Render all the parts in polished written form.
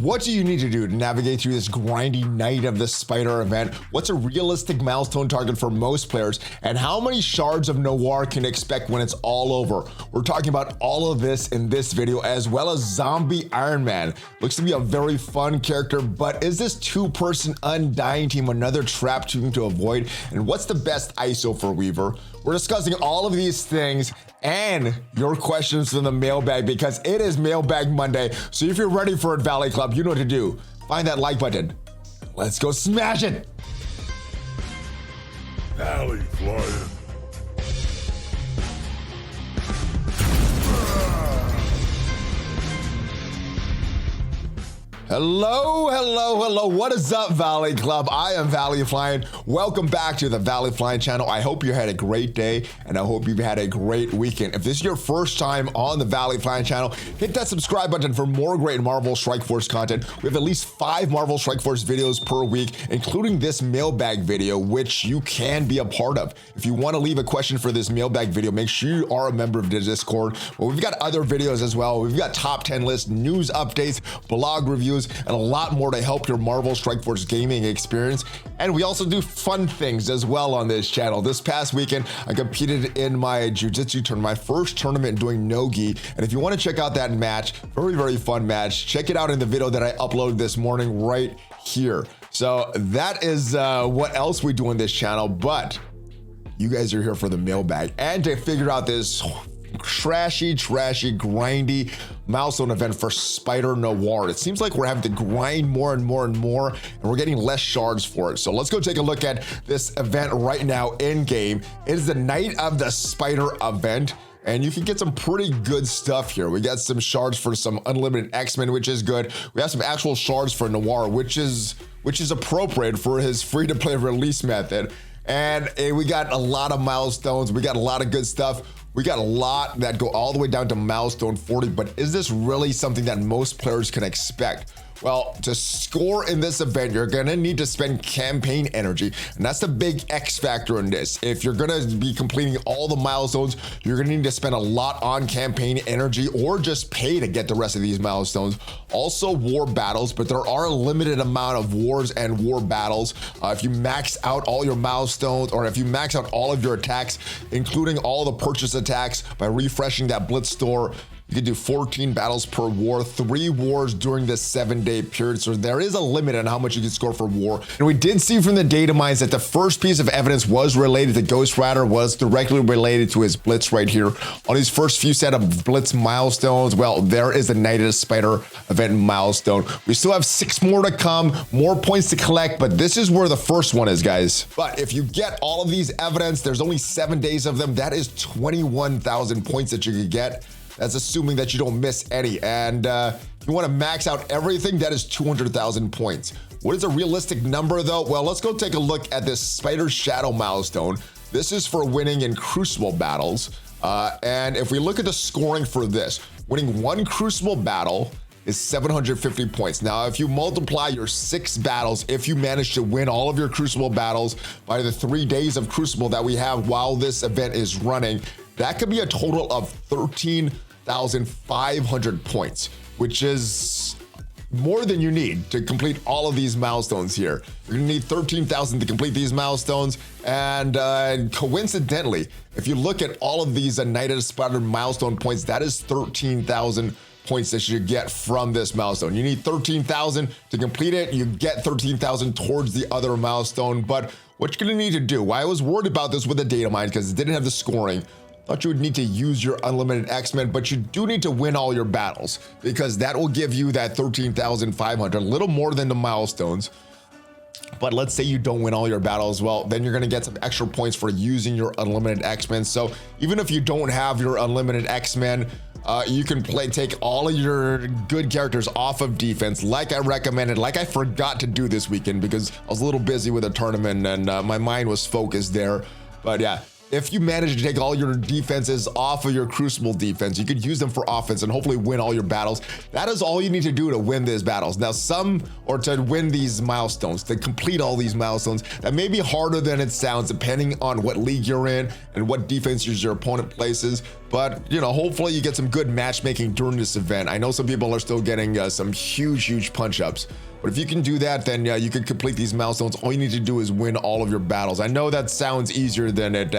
What do you need to do to navigate through this grindy night of the Spider event? What's a realistic milestone target for most players? And how many shards of Noir can you expect when it's all over? We're talking about all of this in this video, as well as Zombie Iron Man. Looks to be a very fun character, but is this two-person Undying team another trap team to avoid? And what's the best ISO for Weaver? We're discussing all of these things and your questions from the mailbag, because it is Mailbag Monday. So if you're ready for it, Valley Club, you know what to do. Find that like button. Let's go smash it. ValleyFlyin. Hello. What is up, Valley Club? I am ValleyFlyin. Welcome back to the ValleyFlyin channel. I hope you had a great day, and I hope you've had a great weekend. If this is your first time on the ValleyFlyin channel, hit that subscribe button for more great Marvel Strike Force content. We have at least 5 Marvel Strike Force videos per week, including this mailbag video, which you can be a part of. If you want to leave a question for this mailbag video, make sure you are a member of the Discord. But we've got other videos as well. We've got top 10 lists, news updates, blog reviews, and a lot more to help your Marvel Strike Force gaming experience. And we also do fun things as well on this channel. This past weekend, I competed in my jiu-jitsu tournament, my first tournament doing no-gi. And if you want to check out that match, very fun match, check it out in the video that I uploaded this morning right here. So that is what else we do on this channel, but you guys are here for the mailbag and to figure out this trashy, grindy milestone event for Spider-Noir. It seems like we're having to grind more and more, and we're getting less shards for it. So let's go take a look at this event right now in game. It is the night of the Spider event, and you can get some pretty good stuff here. We got some shards for some unlimited X-Men, which is good. We have some actual shards for Noir, which is appropriate for his free-to-play release method. And we got a lot of milestones. We got a lot of good stuff. We got a lot that go all the way down to milestone 40, but is this really something that most players can expect? Well, to score in this event, you're gonna need to spend campaign energy, and that's the big X factor in this. If you're gonna be completing all the milestones, you're gonna need to spend a lot on campaign energy or just pay to get the rest of these milestones. Also war battles, but there are a limited amount of wars and war battles. If you max out all your milestones, or if you max out all of your attacks, including all the purchase attacks by refreshing that Blitz store, you can do 14 battles per war, 3 wars during this 7-day period. So there is a limit on how much you can score for war. And we did see from the data mines that the first piece of evidence was related to Ghost Rider, was directly related to his Blitz right here. On his first few set of Blitz milestones, well, there is the Night of the Spider event milestone. We still have 6 more to come, more points to collect, but this is where the first one is, guys. But if you get all of these evidence, there's only 7 days of them. That is 21,000 points that you could get. That's assuming that you don't miss any. And if you want to max out everything, that is 200,000 points. What is a realistic number though? Well, let's go take a look at this Spider Shadow milestone. This is for winning in Crucible battles. And if we look at the scoring for this, winning 1 Crucible battle is 750 points. Now, if you multiply your 6 battles, if you manage to win all of your Crucible battles by the 3 days of Crucible that we have while this event is running, that could be a total of 13,500 points, which is more than you need to complete all of these milestones here. You're gonna need 13,000 to complete these milestones. And coincidentally, if you look at all of these Night of the Spider milestone points, that is 13,000 points that you get from this milestone. You need 13,000 to complete it. You get 13,000 towards the other milestone. But what you're gonna need to do, why I was worried about this with the data mine, because it didn't have the scoring. Thought you would need to use your unlimited X-Men, but you do need to win all your battles, because that will give you that 13,500, a little more than the milestones. But let's say you don't win all your battles, well, then you're gonna get some extra points for using your unlimited X-Men. So even if you don't have your unlimited X-Men, you can take all of your good characters off of defense, like I recommended, like I forgot to do this weekend because I was a little busy with a tournament and my mind was focused there. But yeah, if you manage to take all your defenses off of your Crucible defense, you could use them for offense and hopefully win all your battles. That is all you need to do to win these battles. Now to win these milestones, to complete all these milestones, that may be harder than it sounds depending on what league you're in and what defenses your opponent places. But, you know, hopefully you get some good matchmaking during this event. I know some people are still getting some huge punch-ups. But if you can do that, then you can complete these milestones. All you need to do is win all of your battles. I know that sounds easier than it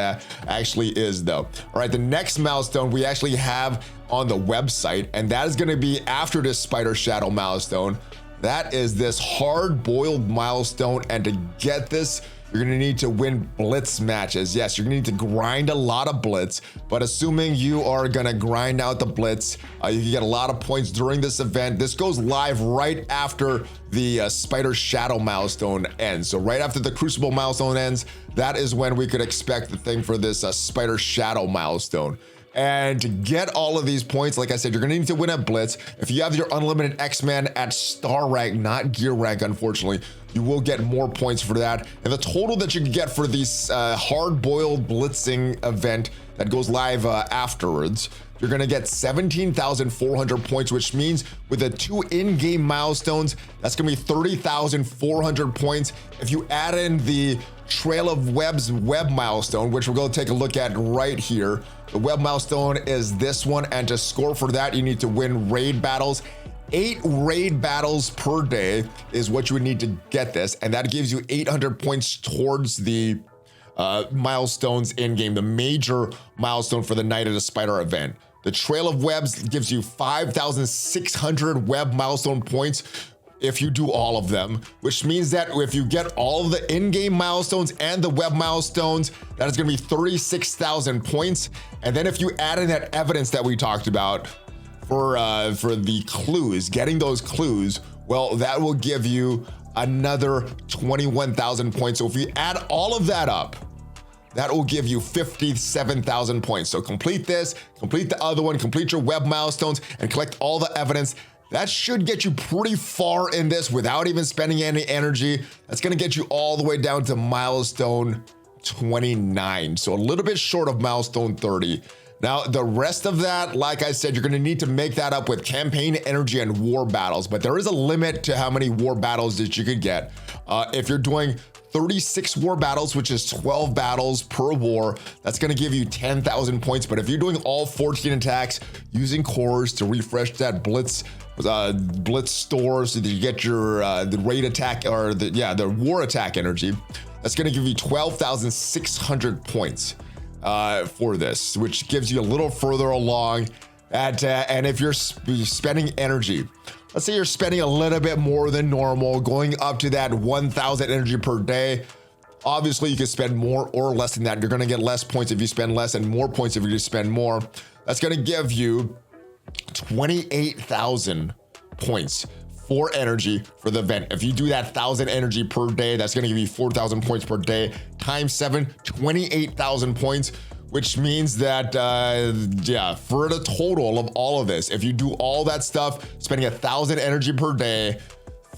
actually is, though. All right, the next milestone we actually have on the website, and that is going to be after this Spider Shadow milestone. That is this hard-boiled milestone, and to get this, you're gonna need to win blitz matches. Yes, you're gonna need to grind a lot of blitz, but assuming you are gonna grind out the blitz, you can get a lot of points during this event. This goes live right after the Spider Shadow milestone ends. So right after the Crucible milestone ends, that is when we could expect the thing for this Spider Shadow milestone. And to get all of these points, like I said, you're gonna need to win at Blitz. If you have your unlimited X-Men at star rank, not gear rank, unfortunately, you will get more points for that. And the total that you can get for this hard-boiled blitzing event that goes live afterwards, you're gonna get 17,400 points, which means with the 2 in-game milestones, that's gonna be 30,400 points. If you add in the Trail of Web's web milestone, which we're gonna take a look at right here, the web milestone is this one, and to score for that, you need to win raid battles. 8 raid battles per day is what you would need to get this, and that gives you 800 points towards the milestones in game, the major milestone for the Night of the Spider event. The Trail of Webs gives you 5,600 web milestone points if you do all of them, which means that if you get all of the in-game milestones and the web milestones, that is gonna be 36,000 points. And then if you add in that evidence that we talked about for the clues, getting those clues, well, that will give you another 21,000 points. So if you add all of that up, that will give you 57,000 points. So complete this, complete the other one, complete your web milestones, and collect all the evidence. That should get you pretty far in this without even spending any energy. That's gonna get you all the way down to milestone 29. So a little bit short of milestone 30. Now, the rest of that, like I said, you're gonna need to make that up with campaign energy and war battles, but there is a limit to how many war battles that you could get. If you're doing 36 war battles, which is 12 battles per war, that's gonna give you 10,000 points. But if you're doing all 14 attacks using cores to refresh that blitz store so that you get your the raid attack, or the war attack energy, that's gonna give you 12,600 points for this, which gives you a little further along. And if you're spending energy, let's say you're spending a little bit more than normal, going up to that 1,000 energy per day. Obviously, you can spend more or less than that. You're gonna get less points if you spend less and more points if you spend more. That's gonna give you 28,000 points for energy for the event. If you do that 1,000 energy per day, that's gonna give you 4,000 points per day, times 7, 28,000 points, which means that, for the total of all of this, if you do all that stuff, spending 1,000 energy per day,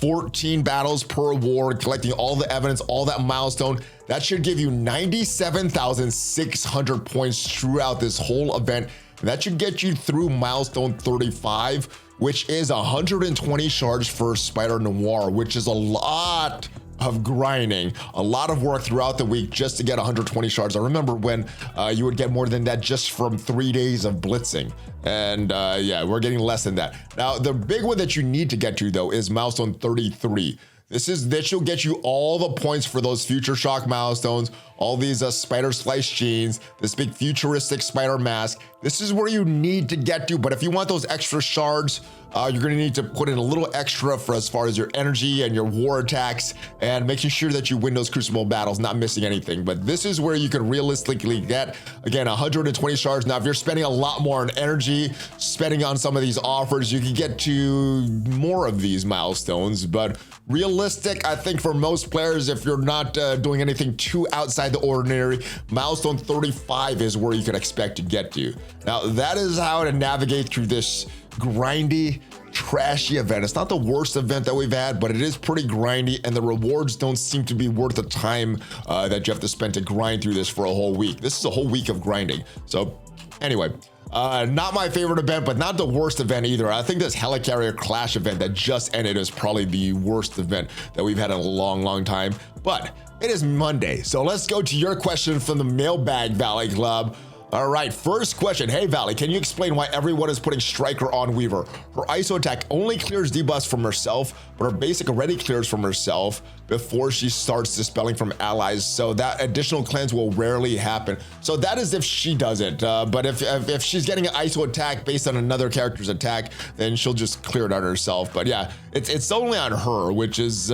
14 battles per war, collecting all the evidence, all that milestone, that should give you 97,600 points throughout this whole event. And that should get you through milestone 35, which is 120 shards for Spider-Noir, which is a lot of grinding, a lot of work throughout the week just to get 120 shards. I remember when you would get more than that just from 3 days of blitzing. And we're getting less than that. Now, the big one that you need to get to, though, is milestone 33. This will get you all the points for those future shock milestones, all these spider slice jeans, this big futuristic spider mask. This is where you need to get to. But if you want those extra shards, you're gonna need to put in a little extra for as far as your energy and your war attacks, and making sure that you win those Crucible battles, not missing anything. But this is where you can realistically get, again, 120 shards. Now, if you're spending a lot more on energy, spending on some of these offers, you can get to more of these milestones. But realistic, I think for most players, if you're not doing anything too outside the ordinary, milestone 35 is where you can expect to get to. Now, that is how to navigate through this grindy trashy event. It's not the worst event that we've had, but it is pretty grindy, and the rewards don't seem to be worth the time that you have to spend to grind through this for a whole week. This is a whole week of grinding. So anyway, not my favorite event, but not the worst event either. I think this Helicarrier Clash event that just ended is probably the worst event that we've had in a long time. But it is Monday, so let's go to your question from the Mailbag, Valley Club. All right, first question. Hey, Valley, can you explain why everyone is putting Striker on Weaver? Her ISO attack only clears debuffs from herself, but her basic already clears from herself before she starts dispelling from allies, so that additional cleanse will rarely happen. So that is if she does it, but if she's getting an ISO attack based on another character's attack, then she'll just clear it on herself. But yeah, it's only on her, which is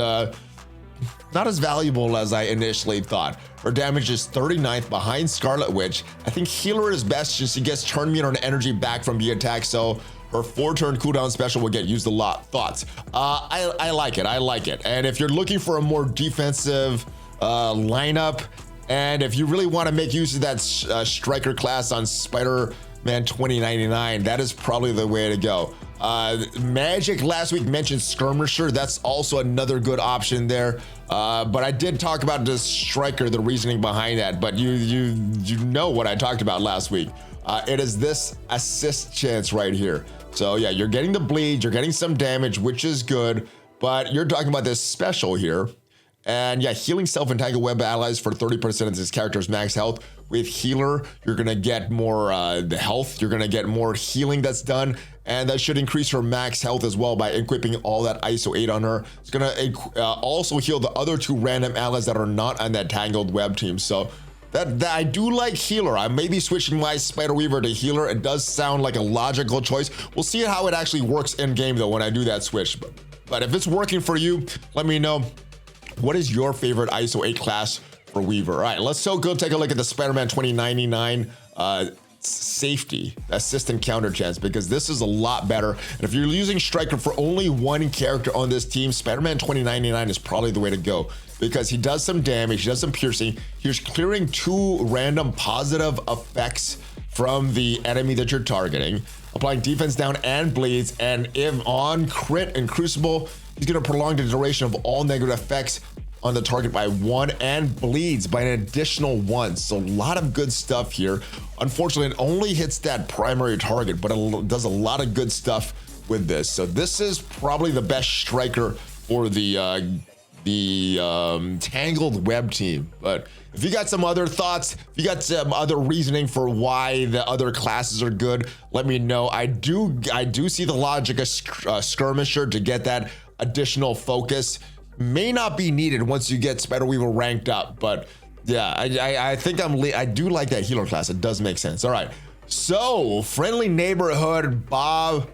not as valuable as I initially thought. Her damage is 39th behind Scarlet Witch. I think Healer is best since she gets turn meter and energy back from the attack, so her 4-turn cooldown special will get used a lot. Thoughts? I like it. I like it. And if you're looking for a more defensive lineup, and if you really want to make use of that Striker class on Spider-Man 2099, that is probably the way to go. Magic last week mentioned Skirmisher. That's also another good option there. But I did talk about this Striker, the reasoning behind that, but you know what I talked about last week. It is this assist chance right here. So yeah, you're getting the bleed, you're getting some damage, which is good, but you're talking about this special here. And yeah, healing self-entangled web allies for 30% of this character's max health. With Healer, you're gonna get more the health, you're gonna get more healing that's done, and that should increase her max health as well by equipping all that ISO 8 on her. It's gonna also heal the other 2 random allies that are not on that Tangled Web team. So that I do like Healer. I may be switching my Spider Weaver to Healer. It does sound like a logical choice. We'll see how it actually works in game though when I do that switch. But if it's working for you, let me know. What is your favorite ISO 8 class for Weaver? All right, let's go take a look at the Spider-Man 2099 safety assistant counter chance, because this is a lot better. And if you're using Striker for only one character on this team, Spider-Man 2099 is probably the way to go, because he does some damage, he does some piercing, he's clearing 2 random positive effects from the enemy that you're targeting, applying defense down and bleeds, and if on crit and Crucible, he's going to prolong the duration of all negative effects on the target by 1 and bleeds by an additional 1. So a lot of good stuff here. Unfortunately, it only hits that primary target, but it does a lot of good stuff with this. So this is probably the best Striker for the Tangled Web team. But if you got some other thoughts, if you got some other reasoning for why the other classes are good, let me know. I do see the logic of Skirmisher to get that additional focus. May not be needed once you get Spider Weaver ranked up, but yeah, I think I do like that Healer class. It does make sense. All right, so friendly neighborhood Bob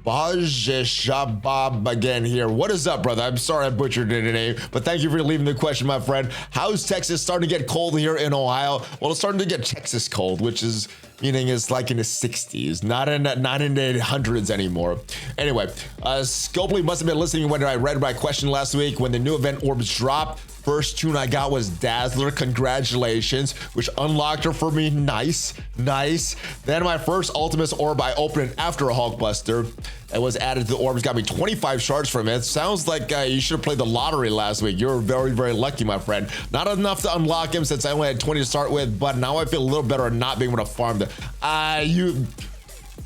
again here. What is up, brother? I'm sorry I butchered it today, but thank you for leaving the question, my friend. How's Texas starting to get cold here in Ohio? Well, it's starting to get Texas cold, which is meaning it's like in the 60s, not in the hundreds anymore. Anyway, Scopely must have been listening when I read my question last week when the new event orbs dropped. First tune I got was Dazzler, congratulations, which unlocked her for me. Nice. Then my first Ultimus orb I opened after a Hulkbuster. It was added to the orbs, got me 25 shards from it. Sounds like you should have played the lottery last week. You were very lucky, my friend. Not enough to unlock him since I only had 20 to start with, but now I feel a little better at not being able to farm them.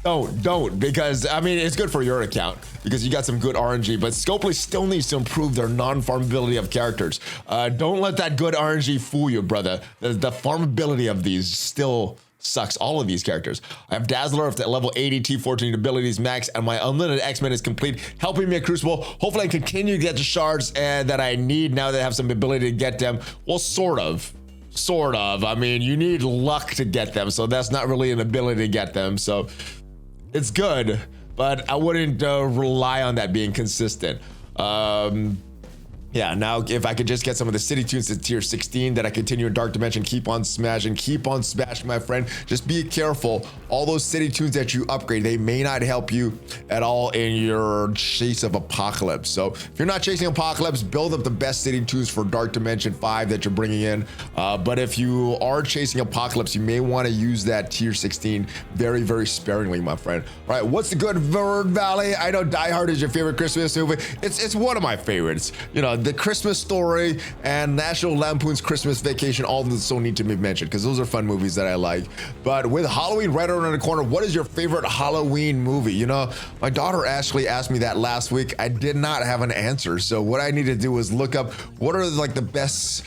Don't, because I mean, it's good for your account because you got some good RNG, but Scopely still needs to improve their non-farmability of characters. Don't let that good RNG fool you, brother. The farmability of these still sucks, all of these characters. I have Dazzler at level 80, T14 abilities max, and my unlimited X-Men is complete, helping me at Crucible. Hopefully I continue to get the shards that I need now that I have some ability to get them. Well, sort of. I mean, you need luck to get them, so that's not really an ability to get them, so it's good, but I wouldn't rely on that being consistent. Yeah, Yeah, now if I could just get some of the city tunes to tier 16, then I continue in Dark Dimension, keep on smashing, my friend. Just be careful. All those city tunes that you upgrade, they may not help you at all in your chase of Apocalypse. So if you're not chasing Apocalypse, build up the best city tunes for Dark Dimension 5 that you're bringing in. But if you are chasing Apocalypse, you may want to use that tier 16 very, very sparingly, my friend. All right, what's the good word, Valley? I know Die Hard is your favorite Christmas movie. It's one of my favorites. You know, The Christmas Story and National Lampoon's Christmas Vacation all still need to be mentioned because those are fun movies that I like. But with Halloween right around the corner, what is your favorite Halloween movie? You know, my daughter Ashley asked me that last week. I did not have an answer. So what I need to do is look up what are like the best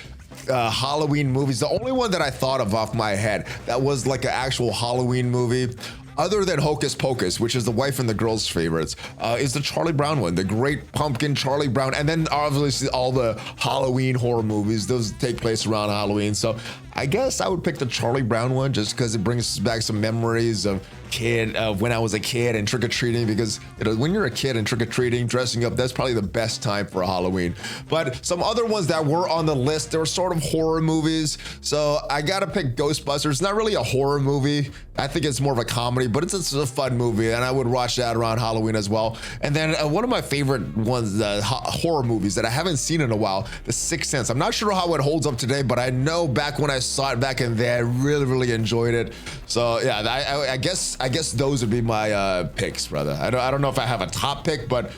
Halloween movies. The only one that I thought of off my head that was like an actual Halloween movie, other than Hocus Pocus, which is the wife and the girls' favorites, is the Charlie Brown one, the Great Pumpkin, Charlie Brown, and then obviously all the Halloween horror movies. Those take place around Halloween. So I guess I would pick the Charlie Brown one just because it brings back some memories of when I was a kid and trick-or-treating, because you know, when you're a kid and trick-or-treating, dressing up, that's probably the best time for Halloween. But some other ones that were on the list, they were sort of horror movies. So I gotta pick Ghostbusters. It's not really a horror movie. I think it's more of a comedy, but it's a fun movie, and I would watch that around Halloween as well. And then one of my favorite ones, horror movies that I haven't seen in a while, The Sixth Sense. I'm not sure how it holds up today, but I know back when I saw it back in there, I really, really enjoyed it. So yeah, I guess those would be my picks, brother. I don't know if I have a top pick, but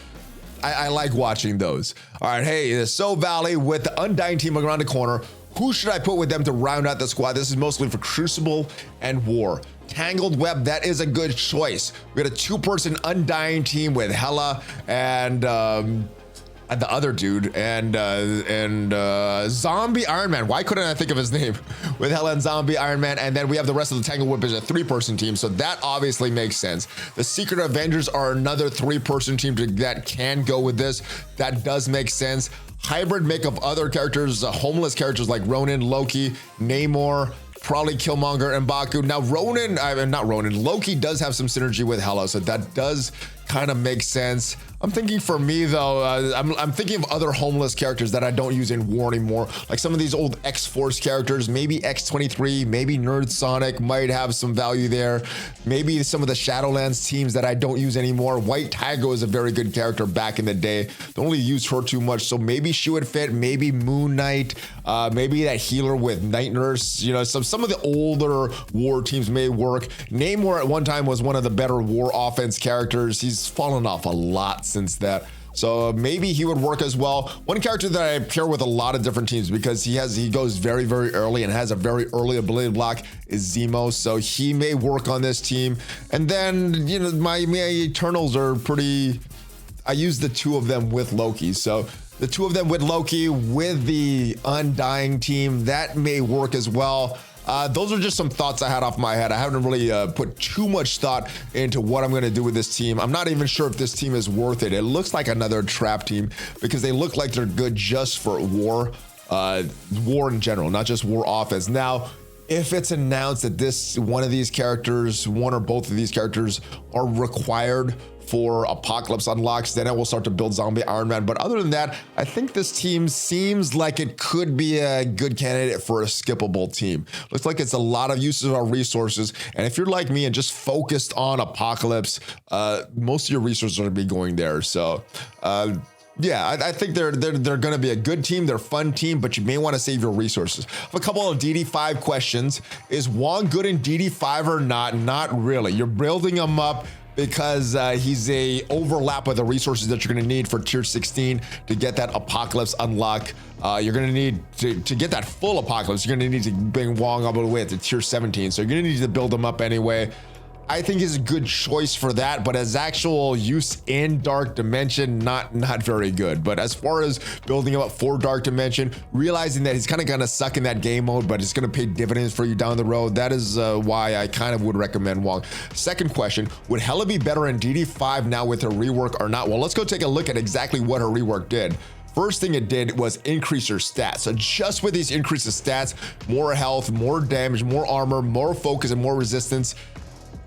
I like watching those. All right, hey, so Valley with the Undying team around the corner. Who should I put with them to round out the squad? This is mostly for Crucible and War. Tangled Web, that is a good choice. We got a 2-person Undying team with Hela and the other dude and Zombie Iron Man. Why couldn't I think of his name? With Hela and Zombie Iron Man, and then we have the rest of the Tangled Whip is a 3-person team, so that obviously makes sense. The Secret Avengers are another 3-person team that can go with this. That does make sense. Hybrid make of other characters, homeless characters like Ronin, Loki, Namor, probably Killmonger and Baku. Now Loki does have some synergy with Hela, so that does kind of make sense. I'm thinking for me though, I'm thinking of other homeless characters that I don't use in War anymore. Like some of these old X-Force characters, maybe X-23, maybe Nerd Sonic might have some value there. Maybe some of the Shadowlands teams that I don't use anymore. White Tiger was a very good character back in the day. Don't really use her too much, so maybe she would fit. Maybe Moon Knight, maybe that healer with Night Nurse. You know, some of the older War teams may work. Namor at one time was one of the better War offense characters. He's fallen off a lot since that. So maybe he would work as well. One character that I pair with a lot of different teams because he goes very, very early and has a very early ability block is Zemo. So he may work on this team. And then, you know, my Eternals are pretty, I use the 2 of them with Loki. So the 2 of them with Loki with the Undying team, that may work as well. Those are just some thoughts I had off my head. I haven't really put too much thought into what I'm going to do with this team. I'm not even sure if this team is worth it. It looks like another trap team because they look like they're good just for War in general, not just War offense. Now, if it's announced that one of these characters, one or both of these characters are required for Apocalypse unlocks, then I will start to build Zombie Iron Man. But other than that, I think this team seems like it could be a good candidate for a skippable team. Looks like it's a lot of uses of our resources. And if you're like me and just focused on Apocalypse, most of your resources are going to be going there. So, yeah, I think they're going to be a good team. They're a fun team, but you may want to save your resources. I have a couple of DD5 questions. Is Wong good in DD5 or not? Not really. You're building him up because he's a overlap of the resources that you're going to need for tier 16 to get that Apocalypse unlock. You're going to need to get that full Apocalypse. You're going to need to bring Wong all the way to tier 17. So you're going to need to build him up anyway. I think he's a good choice for that, but as actual use in Dark Dimension, not very good. But as far as building him up for Dark Dimension, realizing that he's kind of going to suck in that game mode, but it's going to pay dividends for you down the road, that is why I kind of would recommend Wong. Second question, would Hela be better in DD5 now with her rework or not? Well, let's go take a look at exactly what her rework did. First thing it did was increase her stats. So just with these increases stats, more health, more damage, more armor, more focus, and more resistance,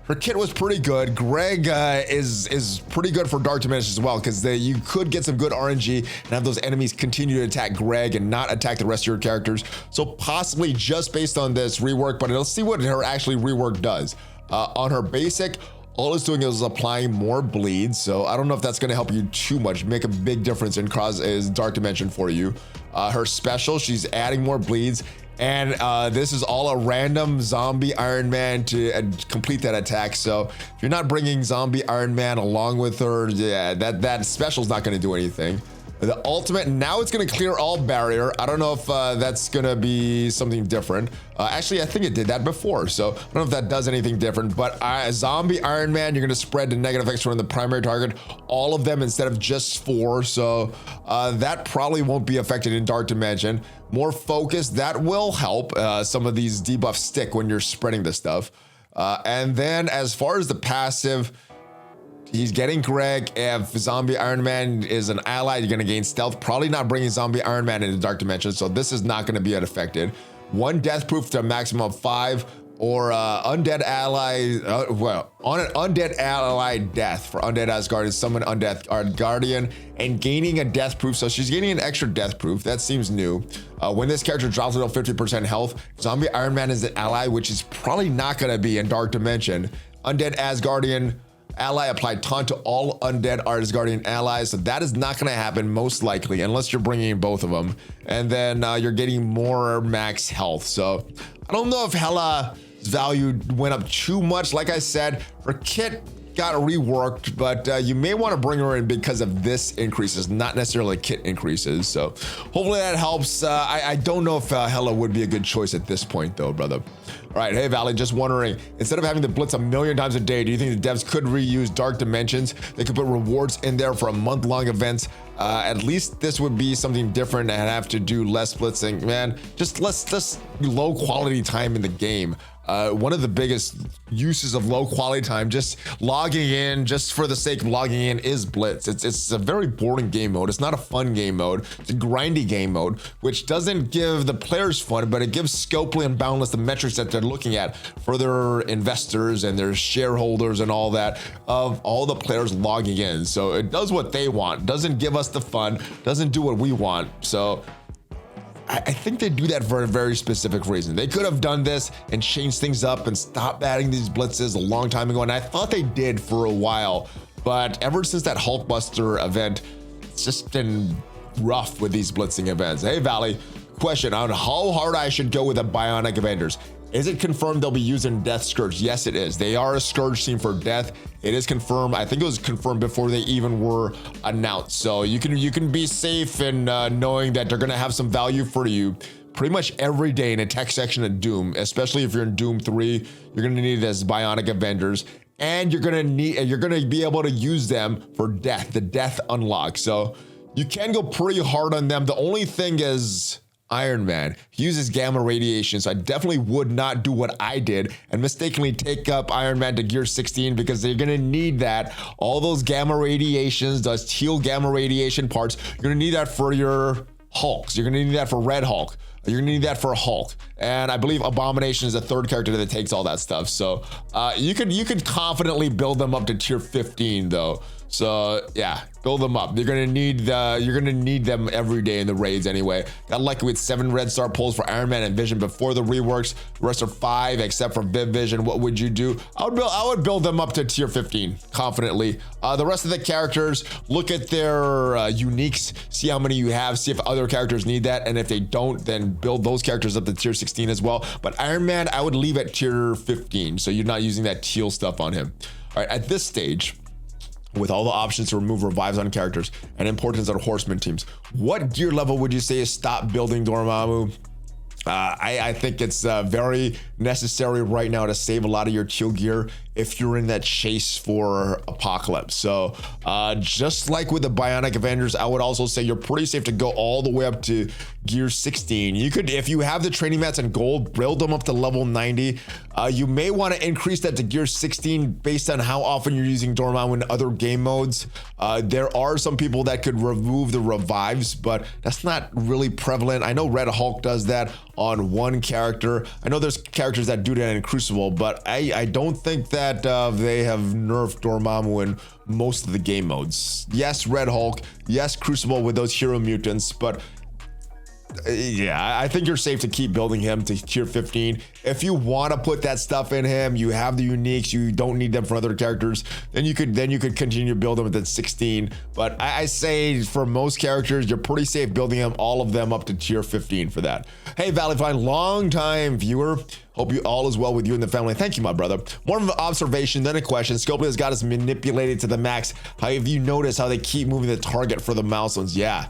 her kit was pretty good. Greg is pretty good for Dark Dimensions as well, because you could get some good RNG and have those enemies continue to attack Greg and not attack the rest of your characters. So possibly just based on this rework, but let's see what her actually rework does. On her basic, all it's doing is applying more bleed, so I don't know if that's going to help you too much, make a big difference in Dark Dimension for you. Her special, she's adding more bleeds, and this is all a random zombie Iron Man to complete that attack. So if you're not bringing zombie Iron Man along with her, yeah, that special's not going to do anything. The ultimate, now it's going to clear all barrier. I don't know if that's going to be something different. Actually, I think it did that before, so I don't know if that does anything different. But zombie Iron Man, you're going to spread the negative effects from the primary target, all of them instead of just 4. So that probably won't be affected in Dark Dimension. More focus, that will help. Some of these debuffs stick when you're spreading this stuff. And then as far as the passive, he's getting Greg. If zombie Iron Man is an ally, you're going to gain stealth. Probably not bringing zombie Iron Man into Dark Dimension, so this is not going to be unaffected. 1 death proof to a maximum of 5, or undead ally, on an undead ally death for undead Asgardian, summon undead Guardian, and gaining a death proof. So she's gaining an extra death proof. That seems new. When this character drops below 50% health, zombie Iron Man is an ally, which is probably not going to be in Dark Dimension. Undead Asgardian ally applied taunt to all undead Asgardian allies, so that is not going to happen most likely unless you're bringing in both of them. And then you're getting more max health. So I don't know if Hela's value went up too much. Like I said, her kit got reworked, but you may want to bring her in because of this increases, not necessarily kit increases. So hopefully that helps. I don't know if Hela would be a good choice at this point though, brother. All right, hey Valley, just wondering, instead of having to blitz 1,000,000 times a day, do you think the devs could reuse Dark Dimensions? They could put rewards in there for a month-long events. At least this would be something different and have to do less blitzing. Man, just less low quality time in the game. One of the biggest uses of low quality time, just logging in just for the sake of logging in, is blitz. It's a very boring game mode. It's not a fun game mode. It's a grindy game mode, which doesn't give the players fun, but it gives Scopely and Boundless the metrics that they're looking at for their investors and their shareholders and all that, of all the players logging in. So it does what they want, doesn't give us the fun, doesn't do what we want. So I think they do that for a very specific reason. They could have done this and changed things up and stopped adding these blitzes a long time ago, and I thought they did for a while, but ever since that Hulkbuster event, it's just been rough with these blitzing events. Hey Valley, question on how hard I should go with the Bionic Avengers. Is it confirmed they'll be using Death Scourge? Yes, it is. They are a Scourge team for Death. It is confirmed. I think it was confirmed before they even were announced. So you can be safe in knowing that they're gonna have some value for you pretty much every day in a tech section of Doom, especially if you're in Doom 3. You're gonna need this Bionic Avengers, and you're gonna be able to use them for Death, the Death unlock. So you can go pretty hard on them. The only thing is Iron Man uses gamma radiation, so I definitely would not do what I did and mistakenly take up Iron Man to gear 16, because they're gonna need that. All those gamma radiations, those teal gamma radiation parts, you're gonna need that for your Hulks. You're gonna need that for Red Hulk. You're gonna need that for Hulk. And I believe Abomination is the third character that takes all that stuff. So you could confidently build them up to tier 15 though. So yeah, build them up. You're gonna need them every day in the raids anyway. Got lucky with 7 red star pulls for Iron Man and Vision before the reworks. The rest are 5 except for Viv Vision. What would you do? I would build them up to tier 15 confidently. The rest of the characters, look at their uniques, see how many you have, see if other characters need that, and if they don't, then build those characters up to tier 16 as well. But Iron Man, I would leave at tier 15, so you're not using that teal stuff on him. All right, at this stage, with all the options to remove revives on characters and importance on horseman teams, what gear level would you say is stop building Dormammu? I think it's very necessary right now to save a lot of your teal gear if you're in that chase for Apocalypse. So just like with the Bionic Avengers, I would also say you're pretty safe to go all the way up to gear 16. You could, if you have the training mats and gold, build them up to level 90. You may want to increase that to gear 16 based on how often you're using Dormammu in other game modes. There are some people that could remove the revives, but that's not really prevalent. I know Red Hulk does that on one character. I know there's characters that do that in Crucible, but I don't think that they have nerfed Dormammu in most of the game modes. Yes, Red Hulk. Yes, Crucible with those hero mutants, but yeah, I think you're safe to keep building him to tier 15. If you want to put that stuff in him, you have the uniques, you don't need them for other characters, then you could continue to build them at 16. But I say for most characters, you're pretty safe building them, all of them up to tier 15 for that. Hey, ValleyFlyin, long time viewer. Hope you all is well with you and the family. Thank you, my brother. More of an observation than a question. Scopely has got us manipulated to the max. How have you noticed how they keep moving the target for the milestones? Yeah.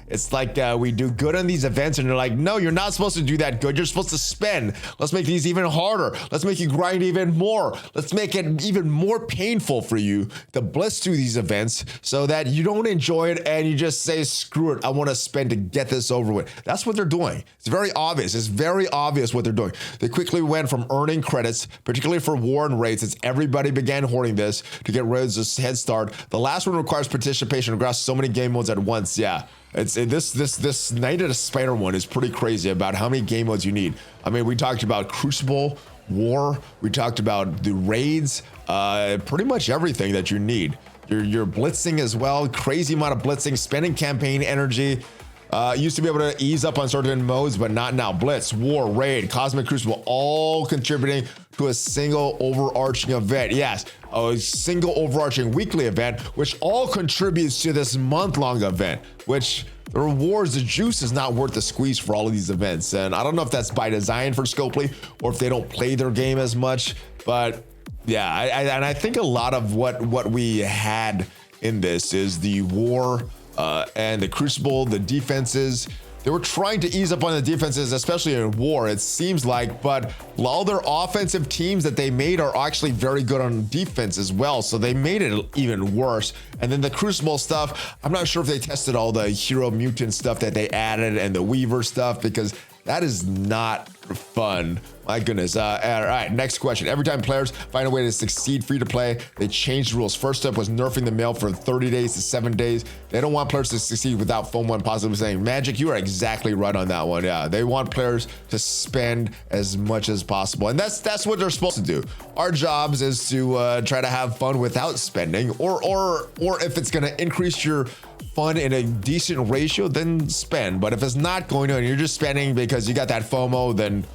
It's like we do good on these events and they're like, no, you're not supposed to do that good. You're supposed to spend. Let's make these even harder. Let's make you grind even more. Let's make it even more painful for you to blitz through these events so that you don't enjoy it and you just say, screw it, I want to spend to get this over with. That's what they're doing. It's very obvious. It's very obvious what they're doing. They quickly went from earning credits, particularly for war and raids, as everybody began hoarding this to get rid of this head start. The last one requires participation across so many game modes at once. Yeah. This Night of the Spider one is pretty crazy about how many game modes you need. I mean, we talked about Crucible, War, we talked about the raids, pretty much everything that you need. You're blitzing as well, crazy amount of blitzing, spending campaign energy. Used to be able to ease up on certain modes, but not now. Blitz, War, Raid, Cosmic Crucible, all contributing to a single overarching event. Yes, a single overarching weekly event, which all contributes to this month-long event, which the rewards, the juice is not worth the squeeze for all of these events. And I don't know if that's by design for Scopely or if they don't play their game as much, but yeah, I think a lot of what we had in this is the War, and the Crucible, the defenses. They were trying to ease up on the defenses, especially in War, it seems like, but all their offensive teams that they made are actually very good on defense as well, so they made it even worse. And then the Crucible stuff, I'm not sure if they tested all the hero mutant stuff that they added and the Weaver stuff, because that is not fun. My goodness. All right, next question. Every time players find a way to succeed free to play, they change the rules. First step was nerfing the mail for 30 days to 7 days. They don't want players to succeed without FOMO and positively saying, Magic, you are exactly right on that one. Yeah, they want players to spend as much as possible. And that's what they're supposed to do. Our jobs is to try to have fun without spending, or if it's going to increase your fun in a decent ratio, then spend. But if it's not going to and you're just spending because you got that FOMO, then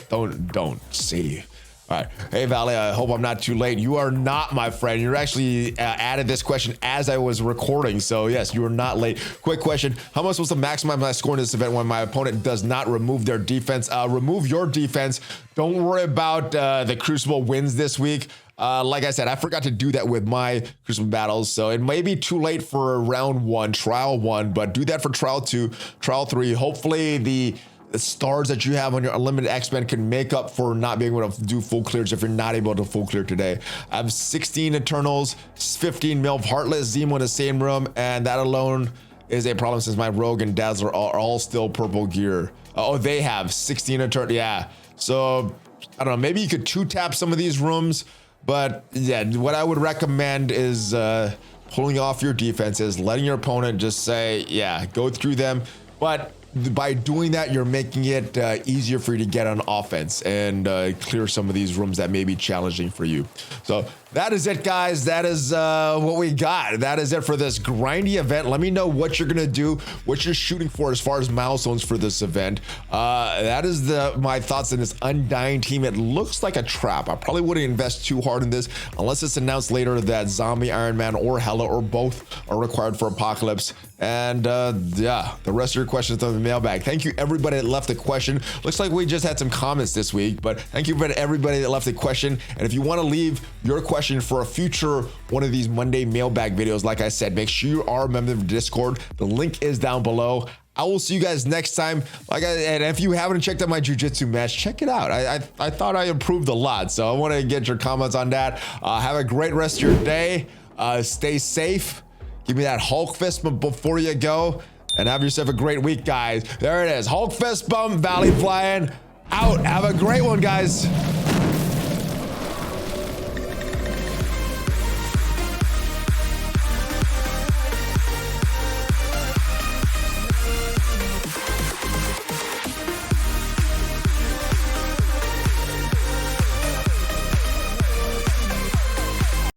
don't see. All right. Hey, Valley, I hope I'm not too late. You are not, my friend. You're actually added this question as I was recording. So yes, you are not late. Quick question. How am I supposed to maximize my score in this event when my opponent does not remove their defense? Remove your defense. Don't worry about the Crucible wins this week. Like I said, I forgot to do that with my Crucible battles, so it may be too late for round 1, trial 1, but do that for trial 2, trial 3. Hopefully the stars that you have on your unlimited X-Men can make up for not being able to do full clears if you're not able to full clear today. I have 16 Eternals, 15 Milf, Heartless, Zemo in the same room, and that alone is a problem since my Rogue and Dazzler are all still purple gear. Oh, they have 16 Eternals, yeah. So, I don't know, maybe you could 2-tap some of these rooms. But yeah, what I would recommend is pulling off your defenses, letting your opponent just say, yeah, go through them. But by doing that, you're making it easier for you to get on offense and clear some of these rooms that may be challenging for you. So that is it, guys. That is what we got. That is it for this grindy event. Let me know what you're gonna do, what you're shooting for as far as milestones for this event. That is my thoughts on this Undying team. It looks like a trap. I probably wouldn't invest too hard in this unless it's announced later that Zombie, Iron Man, or Hela, or both are required for Apocalypse. And yeah, the rest of your questions on the mailbag. Thank you everybody that left a question. Looks like we just had some comments this week, but thank you for everybody that left a question. And if you want to leave your question for a future one of these Monday mailbag videos, like I said, make sure you are a member of the Discord. The link is down below. I will see you guys next time. And if you haven't checked out my jiu-jitsu match, check it out. I thought I improved a lot, so I want to get your comments on that. Have a great rest of your day. Stay safe. Give me that Hulk fist before you go, and have yourself a great week, guys. There it is. Hulk fist bump, ValleyFlyin out. Have a great one, guys.